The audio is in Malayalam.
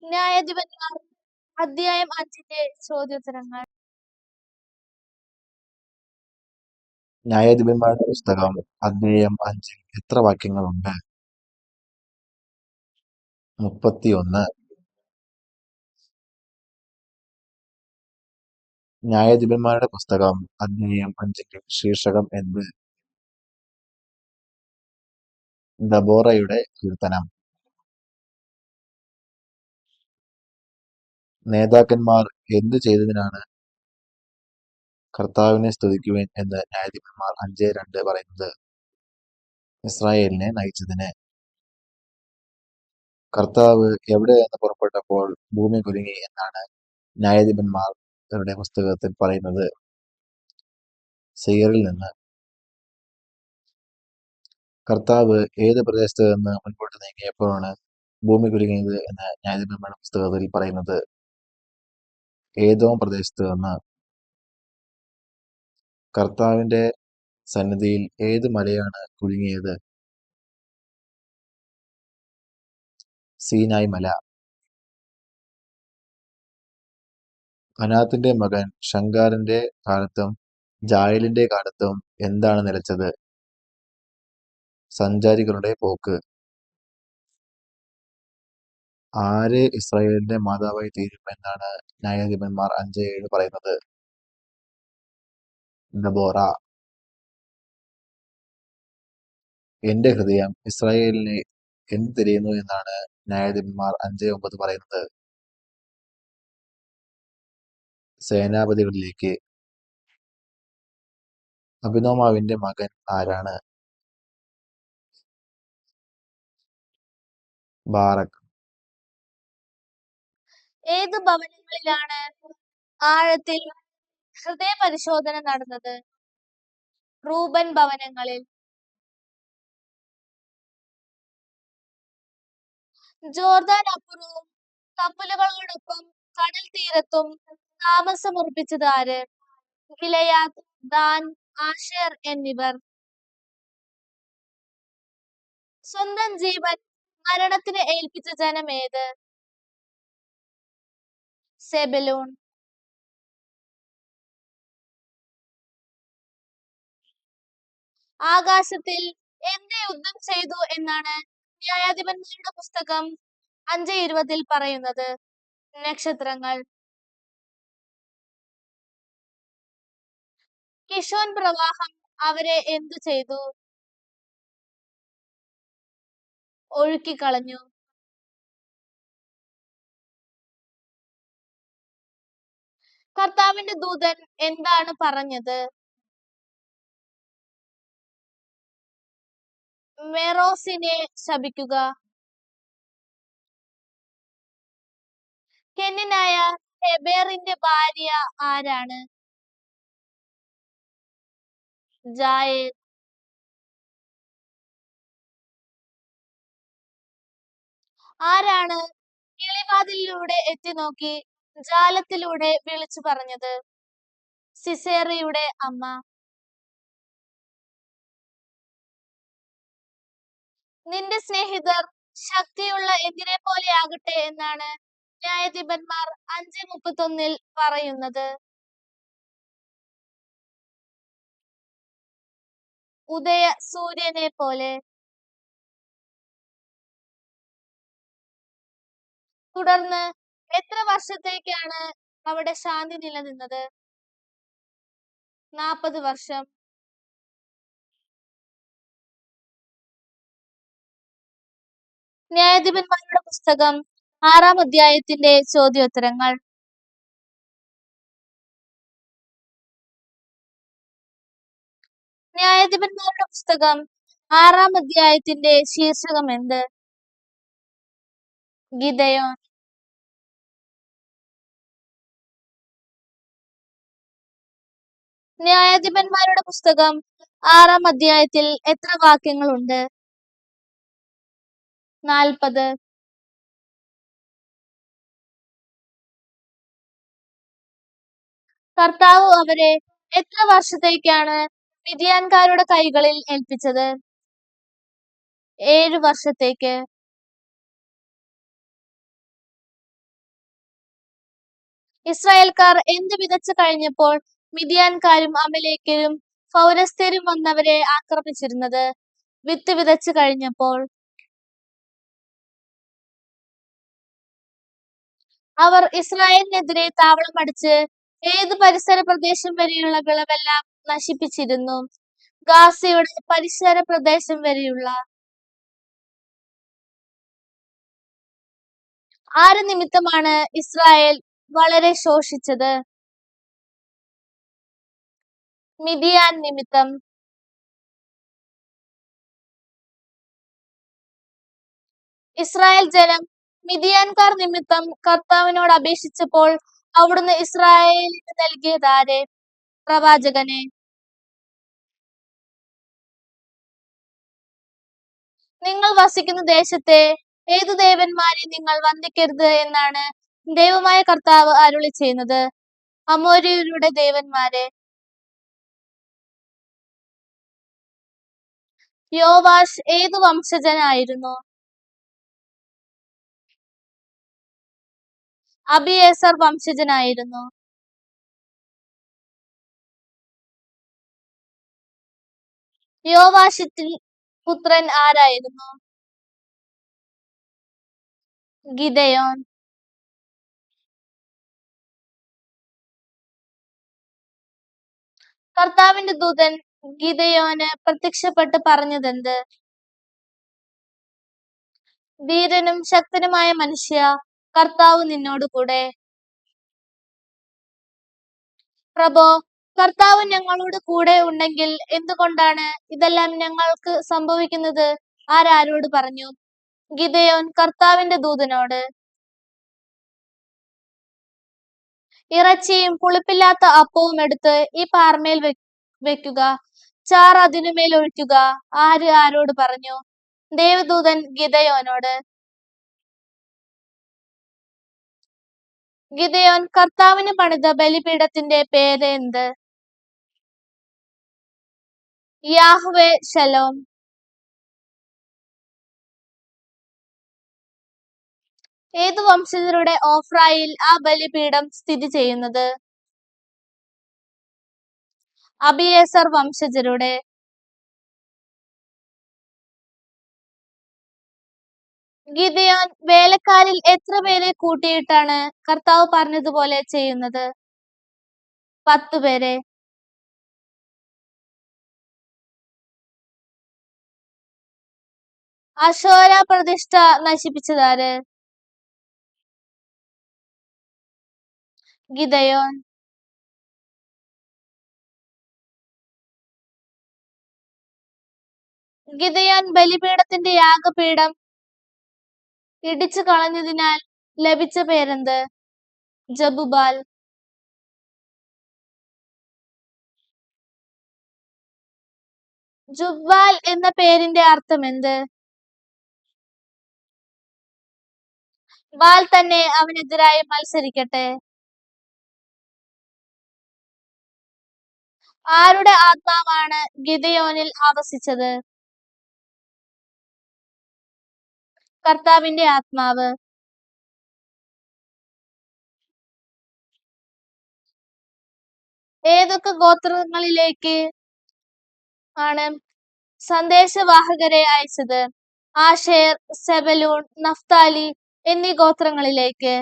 ന്യായാധിപന്മാർ അധ്യായം 5 ചോദ്യോത്തരങ്ങൾ. ന്യായാധിപന്മാരുടെ പുസ്തകം അധ്യായം 5 എത്ര വാക്യങ്ങളുണ്ട്? 31. ന്യായാധിപന്മാരുടെ പുസ്തകം അധ്യായം 5 ശീർഷകം എന്ത്? ദബോറയുടെ കീർത്തനം. നേതാക്കന്മാർ എന്തു ചെയ്തതിനാണ് കർത്താവിനെ സ്തുതിക്കുവിൻ എന്ന് ന്യായാധിപന്മാർ 5:2 പറയുന്നത്? ഇസ്രായേലിനെ നയിച്ചതിന്. കർത്താവ് എവിടെ നിന്ന് പുറപ്പെട്ടപ്പോൾ ഭൂമി കുലുങ്ങി എന്നാണ് ന്യായാധിപന്മാരുടെ പുസ്തകത്തിൽ പറയുന്നത്? സെയറിൽ നിന്ന്. കർത്താവ് ഏത് പ്രദേശത്ത് നിന്ന് മുൻപോട്ട് നീങ്ങിയപ്പോഴാണ് ഭൂമി കുലുങ്ങിയത് എന്ന് ന്യായാധിപന്മാരുടെ പുസ്തകത്തിൽ പറയുന്നത്? ഏദോം പ്രദേശത്ത് നിന്ന്. കർത്താവിന്റെ സന്നിധിയിൽ ഏത് മലയാണ് കുലുങ്ങിയത്? സീനായ് മല. അനാത്തിന്റെ മകൻ ശങ്കാറിന്റെ കാലത്തും ജായലിന്റെ കാലത്തും എന്താണ് നിലച്ചത്? സഞ്ചാരികളുടെ പോക്ക്. ആര് ഇസ്രായേലിന്റെ മാതാവായി തീരും എന്നാണ് ന്യായാധിപന്മാർ 5:7 പറയുന്നത്? ദബോറ. എന്റെ ഹൃദയം ഇസ്രായേലിനെ എന്ത് തിരയുന്നു എന്നാണ് ന്യായാധിപന്മാർ 5:9 പറയുന്നത്? സേനാപതികളിലേക്ക്. അഭിനോമാവിന്റെ മകൻ ആരാണ്? ബാറക്. ഏത് ഭവനങ്ങളിലാണ് ആഴത്തിൽ ഹൃദയപരിശോധന നടന്നത്? റൂബൻ ഭവനങ്ങളിൽ. ജോർദാൻ അപ്പുറവും കപ്പലുകളോടൊപ്പം കടൽ തീരത്തും താമസമുറപ്പിച്ചത് ആര്? ഗിലെയാദ്, ദാൻ, ആശേർ എന്നിവർ. സ്വന്തം ജീവൻ മരണത്തിന് ഏൽപ്പിച്ച ജനം ഏത്? സെബലൂൺ. ആകാശത്തിൽ എന്ത് യുദ്ധം ചെയ്തു എന്നാണ് ന്യായാധിപന്മാരുടെ പുസ്തകം 5:20 പറയുന്നത്? നക്ഷത്രങ്ങൾ. കിഷോൻ പ്രവാഹം അവരെ എന്തു ചെയ്തു? ഒഴുക്കിക്കളഞ്ഞു. കർത്താവിന്റെ ദൂതൻ എന്താണ് പറഞ്ഞത്? മെറോസിനെ ശപിക്കുക. കെന്യനായ ഹെബേറിന്റെ ഭാര്യ ആരാണ്? ജായേൽ. ആരാണ് കിളിവാതിലിലൂടെ എത്തിനോക്കി ജാലത്തിലൂടെ വിളിച്ചു പറഞ്ഞത്? സിസേറയുടെ അമ്മ. നിന്റെ സ്നേഹിതർ ശക്തിയുള്ള എന്തിനെ പോലെ ആകട്ടെ എന്നാണ് ന്യായാധിപന്മാർ 5:31 പറയുന്നത്? ഉദയ സൂര്യനെ പോലെ. തുടർന്ന് എത്ര വർഷത്തേക്കാണ് അവിടെ ശാന്തി നിലനിന്നത്? 40 വർഷം. ന്യായാധിപന്മാരുടെ പുസ്തകം 6 അധ്യായത്തിന്റെ ചോദ്യോത്തരങ്ങൾ. ന്യായാധിപന്മാരുടെ പുസ്തകം 6 അധ്യായത്തിന്റെ ശീർഷകം എന്ത്? ഗിദെയോൻ. ന്യായാധിപന്മാരുടെ പുസ്തകം 6-ാം അധ്യായത്തിൽ എത്ര വാക്യങ്ങളുണ്ട്? 40. കർത്താവ് അവരെ എത്ര വർഷത്തേക്കാണ് മിദ്യാൻകാരുടെ കൈകളിൽ ഏൽപ്പിച്ചത്? 7 വർഷത്തേക്ക്. ഇസ്രായേൽക്കാർ എന്ത് വിതച്ചു കഴിഞ്ഞപ്പോൾ മിദ്യാൻകാരും അമലേക്യരും പൗരസ്ത്യരും വന്നവരെ ആക്രമിച്ചിരുന്നത്? വിത്ത് വിതച്ചു കഴിഞ്ഞപ്പോൾ. അവർ ഇസ്രായേലിനെതിരെ താവളമടിച്ച് ഏത് പരിസര പ്രദേശം വരെയുള്ള വിളവെല്ലാം നശിപ്പിച്ചിരുന്നു? ഗാസയുടെ പരിസര പ്രദേശം വരെയുള്ള. ആര് നിമിത്തമാണ് ഇസ്രായേൽ വളരെ ശോഷിച്ചത്? മിദ്യാൻ നിമിത്തം. ഇസ്രായേൽ ജനം മിദ്യാൻകാർ നിമിത്തം കർത്താവിനോട് അപേക്ഷിച്ചപ്പോൾ അവിടുന്ന് ഇസ്രായേലിന് നൽകിയതാരെ? പ്രവാചകനെ. നിങ്ങൾ വസിക്കുന്ന ദേശത്തെ ഏതു ദേവന്മാരെ നിങ്ങൾ വന്ദിക്കരുത് എന്നാണ് ദൈവമായ കർത്താവ് അരുളി ചെയ്യുന്നത്? അമോര്യരുടെ ദേവന്മാരെ. യോവാഷ് ഏതു വംശജനായിരുന്നു? അബിയേസർ വംശജനായിരുന്നു. യോവാഷിന്റെ പുത്രൻ ആരായിരുന്നു? ഗിദെയോൻ. കർത്താവിന്റെ ദൂതൻ ഗിദെയോന് പ്രത്യക്ഷപ്പെട്ട് പറഞ്ഞതെന്ത്? ധീരനും ശക്തനുമായ മനുഷ്യ, കർത്താവ് നിന്നോട് കൂടെ. പ്രഭോ, കർത്താവ് ഞങ്ങളോട് കൂടെ ഉണ്ടെങ്കിൽ എന്തുകൊണ്ടാണ് ഇതെല്ലാം ഞങ്ങൾക്ക് സംഭവിക്കുന്നത്? ആരോട് പറഞ്ഞു? ഗിദെയോൻ കർത്താവിന്റെ ദൂതനോട്. ഇറച്ചിയും പുളിപ്പില്ലാത്ത അപ്പവും എടുത്ത് ഈ പാറമേൽ വെക്കുക, ചാറ് അതിനുമേൽ ഒഴിക്കുക. ആരോട് പറഞ്ഞു? ദേവദൂതൻ ഗിദെയോനോട്. ഗിദെയോൻ കർത്താവിന് പണിത ബലിപീഠത്തിന്റെ പേര് എന്ത്? Yahweh shalom. ഏതു വംശജരുടെ ഓഫ്രായിൽ ആ ബലിപീഠം സ്ഥിതി ചെയ്യുന്നത്? അബിയേസർ വംശജരുടെ. ഗിദെയോൻ വേലക്കാരിൽ എത്ര പേരെ കൂട്ടിയിട്ടാണ് കർത്താവ് പറഞ്ഞതുപോലെ ചെയ്യുന്നത്? 10 പേരെ. അശോര പ്രതിഷ്ഠ നശിപ്പിച്ചതാര്? ഗിദെയോൻ. ഗിദെയോൻ ബലിപീഠത്തിന്റെ യാഗപീഠം ഇടിച്ചു കളഞ്ഞതിനാൽ ലഭിച്ച പേരെന്ത്? ജബുബാൽ. ജുബ്ബാൽ എന്ന പേരിന്റെ അർത്ഥം എന്ത്? ബാൽ തന്നെ അവനെതിരായി മത്സരിക്കട്ടെ. ആരുടെ ആത്മാവാണ് ഗിദെയോനിൽ ആവസിച്ചത്? കർത്താവിന്റെ ആത്മാവ്. ഏതൊക്കെ ഗോത്രങ്ങളിലേക്ക് ആണ് സന്ദേശവാഹകരെ അയച്ചത്? ആശേർ, സെബലൂൺ, നഫ്താലി എന്നീ ഗോത്രങ്ങളിലേക്ക്.